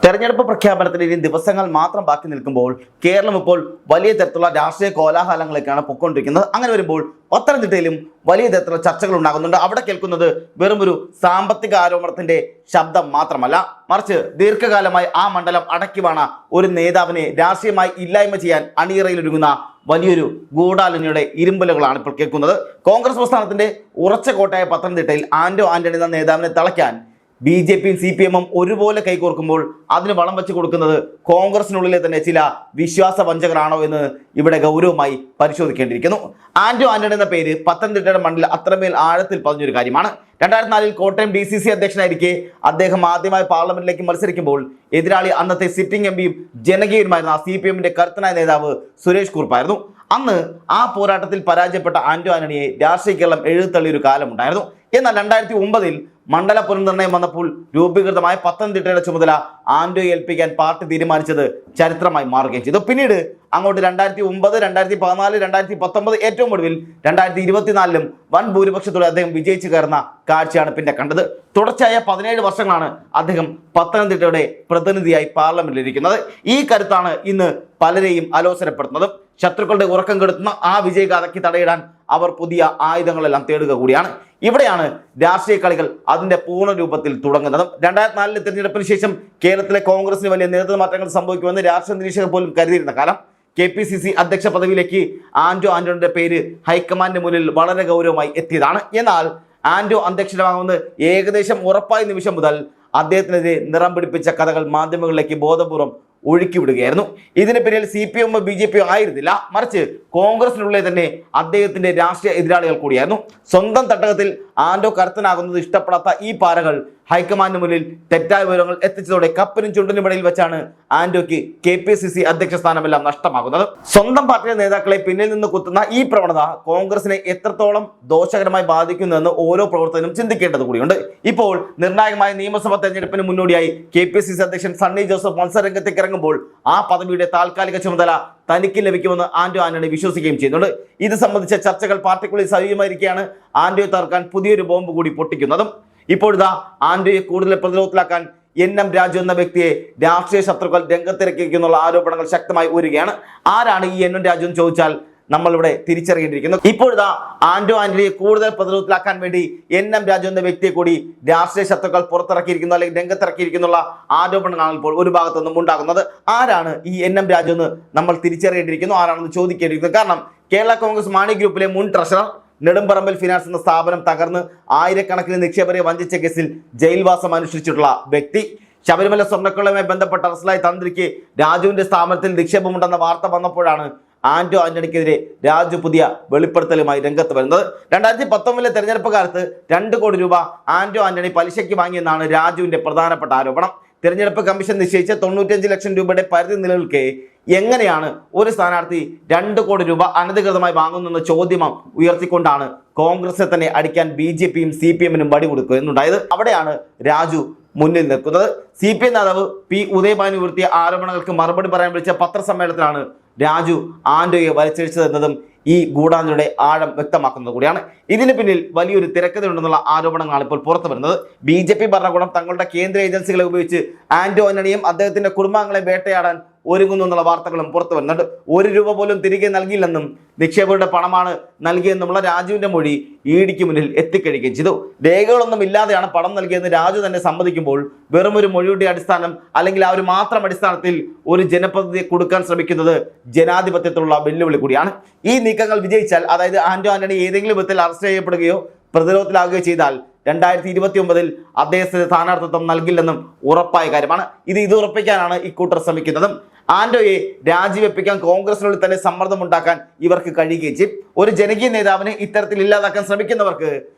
തെരഞ്ഞെടുപ്പ് പ്രഖ്യാപനത്തിന് ഇനി ദിവസങ്ങൾ മാത്രം ബാക്കി നിൽക്കുമ്പോൾ കേരളം ഇപ്പോൾ വലിയ തരത്തിലുള്ള രാഷ്ട്രീയ കോലാഹലങ്ങളൊക്കെയാണ് പൊയ്ക്കൊണ്ടിരിക്കുന്നത്. അങ്ങനെ വരുമ്പോൾ പത്തനംതിട്ടയിലും വലിയ തരത്തിലുള്ള ചർച്ചകൾ ഉണ്ടാകുന്നുണ്ട്. അവിടെ കേൾക്കുന്നത് വെറും ഒരു സാമ്പത്തിക ആരോപണത്തിന്റെ ശബ്ദം മാത്രമല്ല, മറിച്ച് ദീർഘകാലമായി ആ മണ്ഡലം അടക്കിവാണ ഒരു നേതാവിനെ രാഷ്ട്രീയമായി ഇല്ലായ്മ ചെയ്യാൻ അണിയറയിലൊരുങ്ങുന്ന വലിയൊരു ഗൂഢാലോചനയുടെ ഇരുമ്പലുകളാണ് ഇപ്പോൾ കേൾക്കുന്നത്. കോൺഗ്രസ് പ്രസ്ഥാനത്തിന്റെ ഉറച്ച കോട്ടയായ പത്തനംതിട്ടയിൽ ആന്റോ ആന്റണി എന്ന നേതാവിനെ തളയ്ക്കാൻ BJPയും CPMും ഒരുപോലെ കൈകോർക്കുമ്പോൾ അതിന് വളം വെച്ച് കൊടുക്കുന്നത് കോൺഗ്രസിനുള്ളിലെ തന്നെ ചില വിശ്വാസ വഞ്ചകരാണോ എന്ന് ഇവിടെ ഗൗരവമായി പരിശോധിക്കേണ്ടിയിരിക്കുന്നു. ആന്റോ ആന്റണി എന്ന പേര് പത്തനംതിട്ടയുടെ മണ്ണിൽ അത്രമേൽ ആഴത്തിൽ പതിഞ്ഞൊരു കാര്യമാണ്. 2004 കോട്ടയം DCC അധ്യക്ഷനായിരിക്കെ അദ്ദേഹം ആദ്യമായി പാർലമെന്റിലേക്ക് മത്സരിക്കുമ്പോൾ എതിരാളി അന്നത്തെ സിറ്റിംഗ് MPയും ജനകീയനുമായിരുന്ന CPMന്റെ കരുത്തനായ നേതാവ് സുരേഷ് കുറുപ്പായിരുന്നു. അന്ന് ആ പോരാട്ടത്തിൽ പരാജയപ്പെട്ട ആന്റോ ആന്റണിയെ രാഷ്ട്രീയ കേരളം എഴുതള്ളിയൊരു കാലമുണ്ടായിരുന്നു. എന്നാൽ 2009 മണ്ഡല പുനർനിർണയം വന്നപ്പോൾ രൂപീകൃതമായ പത്തനംതിട്ടയുടെ ചുമതല ആന്റോയെ ഏൽപ്പിക്കാൻ പാർട്ടി തീരുമാനിച്ചത് ചരിത്രമായി മാറുകയും ചെയ്തു. പിന്നീട് അങ്ങോട്ട് 2009, 2014, 2019, ഏറ്റവും ഒടുവിൽ 2024 വൻ ഭൂരിപക്ഷത്തോടെ അദ്ദേഹം വിജയിച്ചു കയറുന്ന കാഴ്ചയാണ് പിന്നെ കണ്ടത്. തുടർച്ചയായ 17 വർഷങ്ങളാണ് അദ്ദേഹം പത്തനംതിട്ടയുടെ പ്രതിനിധിയായി പാർലമെന്റിലിരിക്കുന്നത്. ഈ കരുത്താണ് ഇന്ന് പലരെയും അലോസരപ്പെടുത്തുന്നതും. ശത്രുക്കളുടെ ഉറക്കം കെടുത്തുന്ന ആ വിജയഗാഥയ്ക്ക് തടയിടാൻ അവർ പുതിയ ആയുധങ്ങളെല്ലാം തേടുക കൂടിയാണ്. ഇവിടെയാണ് രാഷ്ട്രീയ കളികൾ അതിന്റെ പൂർണ്ണ രൂപത്തിൽ തുടങ്ങുന്നതും. 2004 തെരഞ്ഞെടുപ്പിന് ശേഷം കേരളത്തിലെ കോൺഗ്രസിന് വലിയ നേതൃത്വ മാറ്റങ്ങൾ സംഭവിക്കുമെന്ന് രാഷ്ട്രീയ നിരീക്ഷകർ പോലും കരുതിയിരുന്ന കാലം. KPCC അധ്യക്ഷ പദവിയിലേക്ക് ആന്റോ ആന്റണിയുടെ പേര് ഹൈക്കമാൻഡിന് മുന്നിൽ വളരെ ഗൗരവമായി എത്തിയതാണ്. എന്നാൽ ആന്റോ അധ്യക്ഷനാകുന്നത് ഏകദേശം ഉറപ്പായ നിമിഷം മുതൽ അദ്ദേഹത്തിനെതിരെ നിറം പിടിപ്പിച്ച കഥകൾ മാധ്യമങ്ങളിലേക്ക് ബോധപൂർവം ഒഴുക്കിവിടുകയായിരുന്നു. ഇതിന് പിന്നിൽ CPM BJP ആയിരുന്നില്ല, മറിച്ച് കോൺഗ്രസിനുള്ളിൽ തന്നെ അദ്ദേഹത്തിന്റെ രാഷ്ട്രീയ എതിരാളികൾ കൂടിയായിരുന്നു. സ്വന്തം തട്ടകത്തിൽ ആന്റോ കരുത്തനാകുന്നത് ഇഷ്ടപ്പെടാത്ത ഈ പാരകൾ ഹൈക്കമാൻഡിന് മുന്നിൽ തെറ്റായ വിവരങ്ങൾ എത്തിച്ചതോടെ കപ്പിനും ചുണ്ടിനും ഇടയിൽ വെച്ചാണ് ആന്റോയ്ക്ക് KPCC അധ്യക്ഷ സ്ഥാനമെല്ലാം നഷ്ടമാകുന്നത്. സ്വന്തം പാർട്ടിയുടെ നേതാക്കളെ പിന്നിൽ നിന്ന് കുത്തുന്ന ഈ പ്രവണത കോൺഗ്രസിനെ എത്രത്തോളം ദോഷകരമായി ബാധിക്കുന്നുവെന്ന് ഓരോ പ്രവർത്തകനും ചിന്തിക്കേണ്ടത് കൂടിയുണ്ട്. ഇപ്പോൾ നിർണായകമായ നിയമസഭാ തെരഞ്ഞെടുപ്പിന് മുന്നോടിയായി KPCC അധ്യക്ഷൻ സണ്ണി ജോസഫ് മത്സരരംഗത്തേക്ക് ഇറങ്ങുമ്പോൾ ആ പദവിയുടെ താൽക്കാലിക ചുമതല തനിക്ക് ലഭിക്കുമെന്ന് ആന്റോ ആന്റണി വിശ്വസിക്കുകയും ചെയ്യുന്നുണ്ട്. ഇത് സംബന്ധിച്ച ചർച്ചകൾ പാർട്ടിക്കുള്ളിൽ സജീവമായിരിക്കുകയാണ്. ആന്റോയെ തകർക്കാൻ പുതിയൊരു ബോംബ് കൂടി പൊട്ടിക്കുന്നതും. ഇപ്പോഴിതാ ആന്റോയെ കൂടുതൽ പ്രതിരോധത്തിലാക്കാൻ NM രാജു എന്ന വ്യക്തിയെ രാഷ്ട്രീയ ശത്രുക്കൾ രംഗത്തിറക്കിയിരിക്കുന്നുള്ള ആരോപണങ്ങൾ ശക്തമായി ഉയരുകയാണ്. ആരാണ് ഈ NM രാജു എന്ന് ചോദിച്ചാൽ നമ്മളിവിടെ തിരിച്ചറിയേണ്ടിയിരിക്കുന്നു. ഇപ്പോഴിതാ ആന്റോ ആന്റണിയെ കൂടുതൽ പ്രതിരോധത്തിലാക്കാൻ വേണ്ടി NM രാജു എന്ന വ്യക്തിയെ കൂടി രാഷ്ട്രീയ ശത്രുക്കൾ പുറത്തിറക്കിയിരിക്കുന്നു, അല്ലെങ്കിൽ രംഗത്തിറക്കിയിരിക്കുന്നുള്ള ആരോപണങ്ങളാണ് ഇപ്പോൾ ഒരു ഭാഗത്തുനിന്നും ഉണ്ടാകുന്നത്. ആരാണ് ഈ NM രാജു എന്ന് നമ്മൾ തിരിച്ചറിയേണ്ടിയിരിക്കുന്നു, ആരാണെന്ന് ചോദിക്കേണ്ടിയിരിക്കുന്നു. കാരണം കേരള കോൺഗ്രസ് മാണി ഗ്രൂപ്പിലെ മുൻ ട്രഷറർ, നെടുമ്പറമ്പിൽ ഫിനാൻസ് എന്ന സ്ഥാപനം തകർന്ന് ആയിരക്കണക്കിന് നിക്ഷേപരെ വഞ്ചിച്ച കേസിൽ ജയിൽവാസം അനുഷ്ഠിച്ചിട്ടുള്ള വ്യക്തി, ശബരിമല സ്വർണ്ണക്കൊള്ളയുമായി ബന്ധപ്പെട്ട അറസ്റ്റിലായ തന്ത്രിക്ക് രാജുവിന്റെ സ്ഥാപനത്തിൽ നിക്ഷേപമുണ്ടെന്ന വാർത്ത വന്നപ്പോഴാണ് ആന്റോ ആന്റണിക്കെതിരെ രാജു പുതിയ വെളിപ്പെടുത്തലുമായി രംഗത്ത് വരുന്നത്. 2019 തെരഞ്ഞെടുപ്പ് കാലത്ത് 2 കോടി രൂപ ആന്റോ ആന്റണി പലിശയ്ക്ക് വാങ്ങിയെന്നാണ് രാജുവിന്റെ പ്രധാനപ്പെട്ട ആരോപണം. തെരഞ്ഞെടുപ്പ് കമ്മീഷൻ നിശ്ചയിച്ച 95 ലക്ഷം രൂപയുടെ പരിധി നിലനിൽക്കെ എങ്ങനെയാണ് ഒരു സ്ഥാനാർത്ഥി 2 കോടി രൂപ അനധികൃതമായി വാങ്ങുന്നെന്ന ചോദ്യം ഉയർത്തിക്കൊണ്ടാണ് കോൺഗ്രസിനെ തന്നെ അടിക്കാൻ BJPയും CPMനും വടി കൊടുക്കുക എന്നുണ്ടായത്. അവിടെയാണ് രാജു മുന്നിൽ നിൽക്കുന്നത്. CPM നേതാവ് P ഉദയഭാനു ഉയർത്തിയ ആരോപണങ്ങൾക്ക് മറുപടി പറയാൻ വിളിച്ച പത്രസമ്മേളനത്തിലാണ് രാജു ആന്റോയെ വലിച്ചിഴിച്ചതെന്നതും ഈ ഗൂഢാലോചനയുടെ ആഴം വ്യക്തമാക്കുന്നത് കൂടിയാണ്. ഇതിന് പിന്നിൽ വലിയൊരു തിരക്കഥയുണ്ടെന്നുള്ള ആരോപണങ്ങളാണ് ഇപ്പോൾ പുറത്തു വരുന്നത്. BJP ഭരണകൂടം തങ്ങളുടെ കേന്ദ്ര ഏജൻസികളെ ഉപയോഗിച്ച് ആന്റോ ആന്റണിയും അദ്ദേഹത്തിന്റെ കുടുംബാംഗങ്ങളെ വേട്ടയാടാൻ ഒരുങ്ങുന്നു എന്നുള്ള വാർത്തകളും പുറത്തു വരുന്നുണ്ട്. 1 രൂപ പോലും തിരികെ നൽകിയില്ലെന്നും നിക്ഷേപകരുടെ പണമാണ് നൽകിയെന്നുമുള്ള രാജുവിന്റെ മൊഴി EDക്ക് മുന്നിൽ എത്തിക്കഴിയുകയും ചെയ്തു. രേഖകളൊന്നും ഇല്ലാതെയാണ് പണം നൽകിയെന്ന് രാജു തന്നെ സമ്മതിക്കുമ്പോൾ വെറും ഒരു മൊഴിയുടെ അടിസ്ഥാനം, അല്ലെങ്കിൽ ആ ഒരു മാത്രം അടിസ്ഥാനത്തിൽ ഒരു ജനപ്രതിനിധിയെ കൊടുക്കാൻ ശ്രമിക്കുന്നത് ജനാധിപത്യത്തിലുള്ള വെല്ലുവിളി കൂടിയാണ്. ഈ നീക്കങ്ങൾ വിജയിച്ചാൽ, അതായത് ആന്റോ ആന്റണി ഏതെങ്കിലും വിധത്തിൽ അറസ്റ്റ് ചെയ്യപ്പെടുകയോ പ്രതിരോധത്തിലാകുകയോ ചെയ്താൽ 2029 അദ്ദേഹത്തിന് സ്ഥാനാർത്ഥിത്വം നൽകില്ലെന്നും ഉറപ്പായ കാര്യമാണ്. ഇത് ഉറപ്പിക്കാനാണ് ഇക്കൂട്ടർ ശ്രമിക്കുന്നതും. ആന്റോയെ രാജിവെപ്പിക്കാൻ കോൺഗ്രസിനുള്ളിൽ തന്നെ സമ്മർദ്ദമുണ്ടാക്കാൻ ഇവർക്ക് കഴിയുകയും ചെയ്യും. ഒരു ജനകീയ നേതാവിനെ ഇത്തരത്തിൽ ഇല്ലാതാക്കാൻ ശ്രമിക്കുന്നവർക്ക്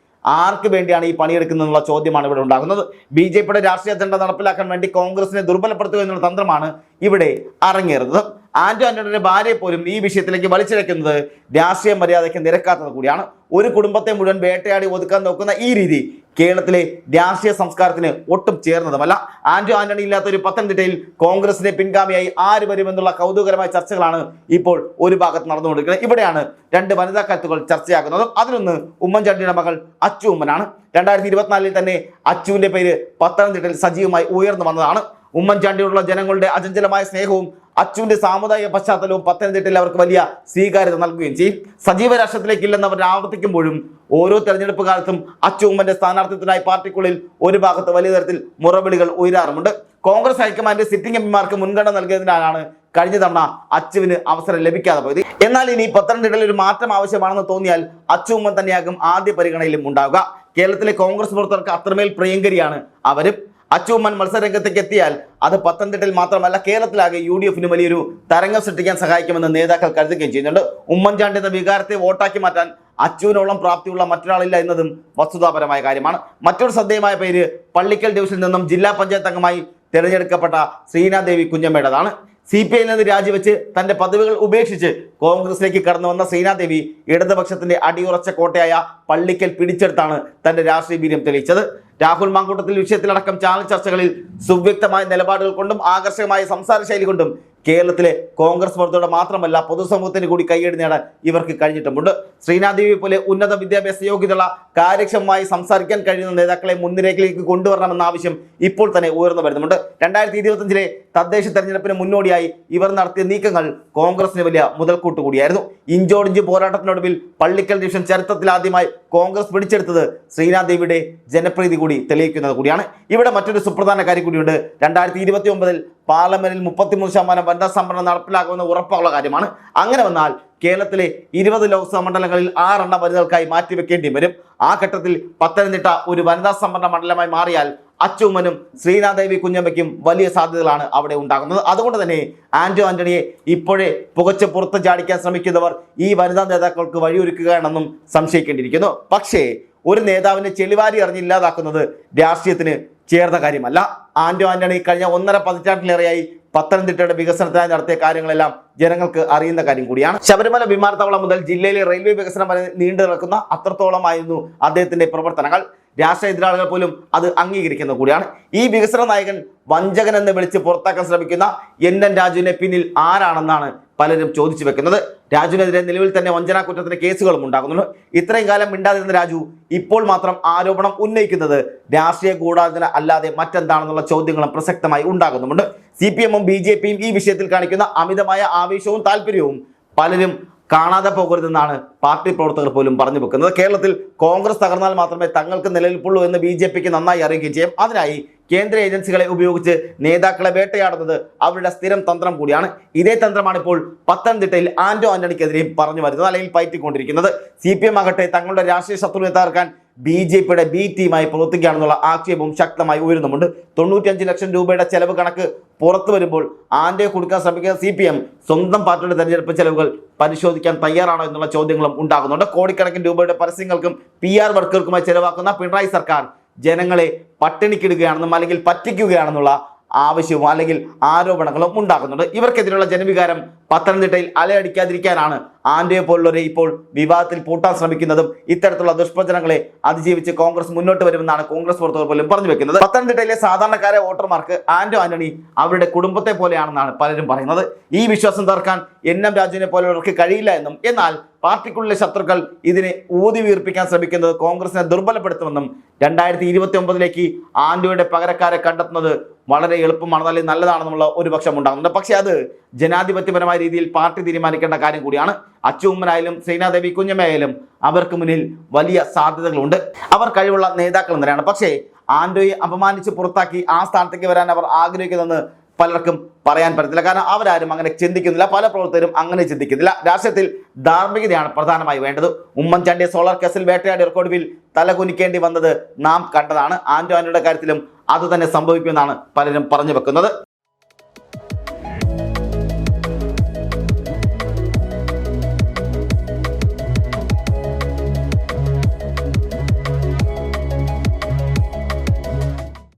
ആർക്ക് വേണ്ടിയാണ് ഈ പണിയെടുക്കുന്നതെന്നുള്ള ചോദ്യമാണ് ഇവിടെ ഉണ്ടാകുന്നത്. BJPയുടെ രാഷ്ട്രീയ അജണ്ട നടപ്പിലാക്കാൻ വേണ്ടി കോൺഗ്രസിനെ ദുർബലപ്പെടുത്തുക എന്നുള്ള തന്ത്രമാണ് ഇവിടെ അരങ്ങേറുന്നത്. ആന്റോ ആന്റണിയുടെ ഭാര്യയെ പോലും ഈ വിഷയത്തിലേക്ക് വലിച്ചിഴക്കുന്നത് രാഷ്ട്രീയ മര്യാദയ്ക്ക് നിരക്കാത്തത് കൂടിയാണ്. ഒരു കുടുംബത്തെ മുഴുവൻ വേട്ടയാടി ഒതുക്കാൻ നോക്കുന്ന ഈ രീതി കേരളത്തിലെ രാഷ്ട്രീയ സംസ്കാരത്തിന് ഒട്ടും ചേർന്നതുമല്ല. ആന്റോ ആന്റണി ഇല്ലാത്ത ഒരു പത്തനംതിട്ടയിൽ കോൺഗ്രസിന്റെ പിൻഗാമിയായി ആര് വരുമെന്നുള്ള കൗതുകരമായ ചർച്ചകളാണ് ഇപ്പോൾ ഒരു ഭാഗത്ത് നടന്നുകൊണ്ടിരിക്കുന്നത്. ഇവിടെയാണ് 2 വനിതാ കരുത്തുകൾ ചർച്ചയാകുന്നതും. അതിലൊന്ന് ഉമ്മൻചാണ്ടിയുടെ മകൾ അച്ചു ഉമ്മനാണ്. 2024 തന്നെ അച്ചുവിന്റെ പേര് പത്തനംതിട്ടയിൽ സജീവമായി ഉയർന്നു വന്നതാണ്. ഉമ്മൻചാണ്ടിയോടുള്ള ജനങ്ങളുടെ അചഞ്ചലമായ സ്നേഹവും അച്ചുവിന്റെ സാമുദായിക പശ്ചാത്തലവും പത്തനംതിട്ടയിൽ അവർക്ക് വലിയ സ്വീകാര്യത നൽകുകയും ചെയ്യും. സജീവ രാഷ്ട്രത്തിലേക്ക് ഇല്ലെന്ന് അവർ ആവർത്തിക്കുമ്പോഴും ഓരോ തെരഞ്ഞെടുപ്പ് കാലത്തും അച്ചു ഉമ്മന്റെ സ്ഥാനാർത്ഥിത്വത്തിനായി പാർട്ടിക്കുള്ളിൽ ഒരു ഭാഗത്ത് വലിയ തരത്തിൽ മുറവിളികൾ ഉയരാറുമുണ്ട്. കോൺഗ്രസ് ഹൈക്കമാൻഡ് സിറ്റിംഗ് എംപിമാർക്ക് മുൻഗണന നൽകിയതിനാലാണ് കഴിഞ്ഞ തവണ അച്ചുവിന് അവസരം ലഭിക്കാതെ പോയത്. എന്നാൽ ഇനി പത്തനംതിട്ടയിൽ ഒരു മാറ്റം ആവശ്യമാണെന്ന് തോന്നിയാൽ അച്ചു ഉമ്മൻ തന്നെയാകും ആദ്യ പരിഗണനയിലും ഉണ്ടാവുക. കേരളത്തിലെ കോൺഗ്രസ് പ്രവർത്തകർക്ക് അത്രമേൽ പ്രിയങ്കരിയാണ് അവരും. അച്ചു ഉമ്മൻ മത്സരരംഗത്തേക്ക് എത്തിയാൽ അത് പത്തനംതിട്ടയിൽ മാത്രമല്ല കേരളത്തിലാകെ UDFന് വലിയൊരു തരംഗം സൃഷ്ടിക്കാൻ സഹായിക്കുമെന്ന് നേതാക്കൾ കരുതുകയും ചെയ്യുന്നുണ്ട്. ഉമ്മൻചാണ്ടി എന്ന വികാരത്തെ വോട്ടാക്കി മാറ്റാൻ അച്ചുവിനോളം പ്രാപ്തിയുള്ള മറ്റൊരാളില്ല എന്നതും വസ്തുതാപരമായ കാര്യമാണ്. മറ്റൊരു ശ്രദ്ധേയമായ പേര് പള്ളിക്കൽ ഡിവിഷനിൽ നിന്നും ജില്ലാ പഞ്ചായത്ത് അംഗമായി തിരഞ്ഞെടുക്കപ്പെട്ട ശ്രീനാദേവി കുഞ്ഞമ്മയുടേതാണ്. CPIയിൽ നിന്ന് രാജിവെച്ച് തന്റെ പദവികൾ ഉപേക്ഷിച്ച് കോൺഗ്രസിലേക്ക് കടന്നു വന്ന ശ്രീനാദേവി ഇടതുപക്ഷത്തിന്റെ അടിയുറച്ച കോട്ടയായ പള്ളിക്കൽ പിടിച്ചെടുത്താണ് തന്റെ രാഷ്ട്രീയ വീര്യം തെളിയിച്ചത്. രാഹുൽ മാങ്കൂട്ടത്തിൽ വിഷയത്തിലടക്കം ചാനൽ ചർച്ചകളിൽ സുവ്യക്തമായ നിലപാടുകൾ കൊണ്ടും ആകർഷകമായ സംസാര ശൈലി കൊണ്ടും കേരളത്തിലെ കോൺഗ്രസ് പ്രവർത്തകരുടെ മാത്രമല്ല പൊതുസമൂഹത്തിന് കൂടി കൈയടി നേടാൻ ഇവർക്ക് കഴിഞ്ഞിട്ടുമുണ്ട്. ശ്രീനാദേവി പോലെ ഉന്നത വിദ്യാഭ്യാസ യോഗ്യതയുള്ള കാര്യക്ഷമമായി സംസാരിക്കാൻ കഴിയുന്ന നേതാക്കളെ മുൻനിരയിലേക്ക് കൊണ്ടുവരണമെന്ന ആവശ്യം ഇപ്പോൾ തന്നെ ഉയർന്നു വരുന്നുണ്ട്. 2025 തദ്ദേശ തെരഞ്ഞെടുപ്പിന് മുന്നോടിയായി ഇവർ നടത്തിയ നീക്കങ്ങൾ കോൺഗ്രസിന് വലിയ മുതൽക്കൂട്ട് കൂടിയായിരുന്നു. ഇഞ്ചോടിഞ്ച് പോരാട്ടത്തിനൊടുവിൽ പള്ളിക്കൽ ഡിവിഷൻ ചരിത്രത്തിൽ ആദ്യമായി കോൺഗ്രസ് പിടിച്ചെടുത്തത് ശ്രീനാദേവിയുടെ ജനപ്രീതി കൂടി തെളിയിക്കുന്നത് കൂടിയാണ്. ഇവിടെ മറ്റൊരു സുപ്രധാന കാര്യം കൂടിയുണ്ട്. 2029 പാർലമെന്റിൽ 33% വനിതാ സംവരണം നടപ്പിലാക്കുമെന്ന് ഉറപ്പുള്ള കാര്യമാണ്. അങ്ങനെ വന്നാൽ കേരളത്തിലെ 20 ലോക്സഭാ മണ്ഡലങ്ങളിൽ 6 എണ്ണം വനിതകൾക്കായി മാറ്റിവെക്കേണ്ടി വരും. ആ ഘട്ടത്തിൽ പത്തനംതിട്ട ഒരു വനിതാ സംവരണ മണ്ഡലമായി മാറിയാൽ അച്ചുമ്മനും ശ്രീനാദേവി കുഞ്ഞമ്മയ്ക്കും വലിയ സാധ്യതകളാണ് അവിടെ ഉണ്ടാകുന്നത്. അതുകൊണ്ട് തന്നെ ആന്റണിയെ ഇപ്പോഴേ പുകച്ച് പുറത്ത് ചാടിക്കാൻ ശ്രമിക്കുന്നവർ ഈ വനിതാ നേതാക്കൾക്ക് വഴിയൊരുക്കുകയാണെന്നും സംശയിക്കേണ്ടിയിരിക്കുന്നു. പക്ഷേ ഒരു നേതാവിനെ ചെളിവാരി അറിഞ്ഞില്ലാതാക്കുന്നത് രാഷ്ട്രീയത്തിന് ചേർന്ന കാര്യമല്ല. ആന്റണി കഴിഞ്ഞ 1.5 പതിറ്റാണ്ടിലേറെയായി പത്തനംതിട്ടയുടെ വികസനത്തിനായി നടത്തിയ കാര്യങ്ങളെല്ലാം ജനങ്ങൾക്ക് അറിയുന്ന കാര്യം കൂടിയാണ്. ശബരിമല വിമാനത്താവളം മുതൽ ജില്ലയിലെ റെയിൽവേ വികസനം വരെ നീണ്ടു നിൽക്കുന്ന അത്രത്തോളമായിരുന്നു അദ്ദേഹത്തിന്റെ പ്രവർത്തനങ്ങൾ. രാഷ്ട്രീയ എതിരാളികൾ പോലും അത് അംഗീകരിക്കുന്ന കൂടിയാണ്. ഈ വികസന നായകൻ വഞ്ചകൻ എന്ന് വിളിച്ച് പുറത്താക്കാൻ ശ്രമിക്കുന്ന NN രാജുവിനെ പിന്നിൽ ആരാണെന്നാണ് പലരും ചോദിച്ചു വെക്കുന്നത്. രാജുവിനെതിരെ നിലവിൽ തന്നെ വഞ്ചനാ കുറ്റത്തിന് കേസുകളും ഉണ്ടാകുന്നുണ്ട്. ഇത്രയും കാലം മിണ്ടാതിരുന്ന രാജു ഇപ്പോൾ മാത്രം ആരോപണം ഉന്നയിക്കുന്നത് രാഷ്ട്രീയ ഗൂഢാലോചന അല്ലാതെ മറ്റെന്താണെന്നുള്ള ചോദ്യങ്ങളും പ്രസക്തമായി ഉണ്ടാകുന്നുമുണ്ട്. CPM-ഉം BJP-യും ഈ വിഷയത്തിൽ കാണിക്കുന്ന അമിതമായ ആവേശവും താല്പര്യവും പലരും കാണാതെ പോകരുതെന്നാണ് പാർട്ടി പ്രവർത്തകർ പോലും പറഞ്ഞു വെക്കുന്നത്. കേരളത്തിൽ കോൺഗ്രസ് തകർന്നാൽ മാത്രമേ തങ്ങൾക്ക് നിലനിൽപ്പുള്ളൂ എന്ന് BJPക്ക് നന്നായി അറിയുകയും ചെയ്യും. അതിനായി കേന്ദ്ര ഏജൻസികളെ ഉപയോഗിച്ച് നേതാക്കളെ വേട്ടയാടുന്നത് അവരുടെ സ്ഥിരം തന്ത്രം കൂടിയാണ്. ഇതേ തന്ത്രമാണ് ഇപ്പോൾ പത്തനംതിട്ടയിൽ ആന്റണിക്കെതിരെയും പറഞ്ഞു വരുന്നത്, അല്ലെങ്കിൽ പയറ്റിക്കൊണ്ടിരിക്കുന്നത്. CPM ആകട്ടെ തങ്ങളുടെ രാഷ്ട്രീയ ശത്രുവിനെ തകർക്കാൻ BJPയുടെ B ടീമായി പ്രവർത്തിക്കുകയാണെന്നുള്ള ആക്ഷേപവും ശക്തമായി ഉയരുന്നുമുണ്ട്. 95 ലക്ഷം രൂപയുടെ ചെലവ് കണക്ക് പുറത്തു വരുമ്പോൾ ആന്റയെ കൊടുക്കാൻ ശ്രമിക്കുന്ന CPM സ്വന്തം പാർട്ടിയുടെ തെരഞ്ഞെടുപ്പ് ചെലവുകൾ പരിശോധിക്കാൻ തയ്യാറാണോ എന്നുള്ള ചോദ്യങ്ങളും ഉണ്ടാകുന്നുണ്ട്. കോടിക്കണക്കിന് രൂപയുടെ പരസ്യങ്ങൾക്കും PR വർക്കുകൾക്കുമായി ചെലവാക്കുന്ന പിണറായി സർക്കാർ ജനങ്ങളെ പട്ടിണിക്കിടുകയാണെന്നും അല്ലെങ്കിൽ പറ്റിക്കുകയാണെന്നുള്ള ആവശ്യവും അല്ലെങ്കിൽ ആരോപണങ്ങളും ഉണ്ടാകുന്നുണ്ട്. ഇവർക്കെതിരെയുള്ള ജനവികാരം പത്തനംതിട്ടയിൽ അലയടിക്കാതിരിക്കാനാണ് ആന്റയെ പോലുള്ളവരെ ഇപ്പോൾ വിവാദത്തിൽ പൂട്ടാൻ ശ്രമിക്കുന്നതും. ഇത്തരത്തിലുള്ള ദുഷ്പ്രചരണങ്ങളെ അതിജീവിച്ച് കോൺഗ്രസ് മുന്നോട്ട് വരുമെന്നാണ് കോൺഗ്രസ് പ്രവർത്തകർ പോലും പറഞ്ഞു വെക്കുന്നത്. പത്തനംതിട്ടയിലെ സാധാരണക്കാരെ വോട്ടർമാർക്ക് ആന്റണി അവരുടെ കുടുംബത്തെ പോലെയാണെന്നാണ് പലരും പറയുന്നത്. ഈ വിശ്വാസം തകർക്കാൻ NM രാജുവിനെ പോലുള്ളവർക്ക് കഴിയില്ല എന്നും, എന്നാൽ പാർട്ടിക്കുള്ളിലെ ശത്രുക്കൾ ഇതിനെ ഊതി വീർപ്പിക്കാൻ ശ്രമിക്കുന്നത് കോൺഗ്രസിനെ ദുർബലപ്പെടുത്തുമെന്നും 2029 ആന്റയുടെ പകരക്കാരെ കണ്ടെത്തുന്നത് വളരെ എളുപ്പമാണ്, അല്ലെങ്കിൽ നല്ലതാണെന്നുള്ള ഒരു പക്ഷം ഉണ്ടാകുന്നുണ്ട്. പക്ഷേ അത് ജനാധിപത്യപരമായ രീതിയിൽ പാർട്ടി തീരുമാനിക്കേണ്ട കാര്യം കൂടിയാണ്. അച്ചു ഉമ്മനായാലും ശ്രീനാദേവി കുഞ്ഞമ്മയായാലും അവർക്ക് മുന്നിൽ വലിയ സാധ്യതകളുണ്ട്. അവർ കഴിവുള്ള നേതാക്കൾ തന്നെയാണ്. പക്ഷേ ആന്റോയെ അപമാനിച്ച് പുറത്താക്കി ആ സ്ഥാനത്തേക്ക് വരാൻ അവർ ആഗ്രഹിക്കുന്നതെന്ന് പലർക്കും പറയാൻ പറ്റത്തില്ല. കാരണം അവരാരും അങ്ങനെ ചിന്തിക്കുന്നില്ല, പല പ്രവർത്തകരും അങ്ങനെ ചിന്തിക്കുന്നില്ല. രാഷ്ട്രീയത്തിൽ ധാർമ്മികതയാണ് പ്രധാനമായി വേണ്ടത്. ഉമ്മൻചാണ്ടിയെ സോളാർ കേസിൽ വേട്ടയാടി റെക്കോർഡിൽ തലകുനിക്കേണ്ടി വന്നത് നാം കണ്ടതാണ്. ആന്റണിയുടെ കാര്യത്തിലും അതുതന്നെ സംഭവിക്കുമെന്നാണ് പലരും പറഞ്ഞു വെക്കുന്നത്.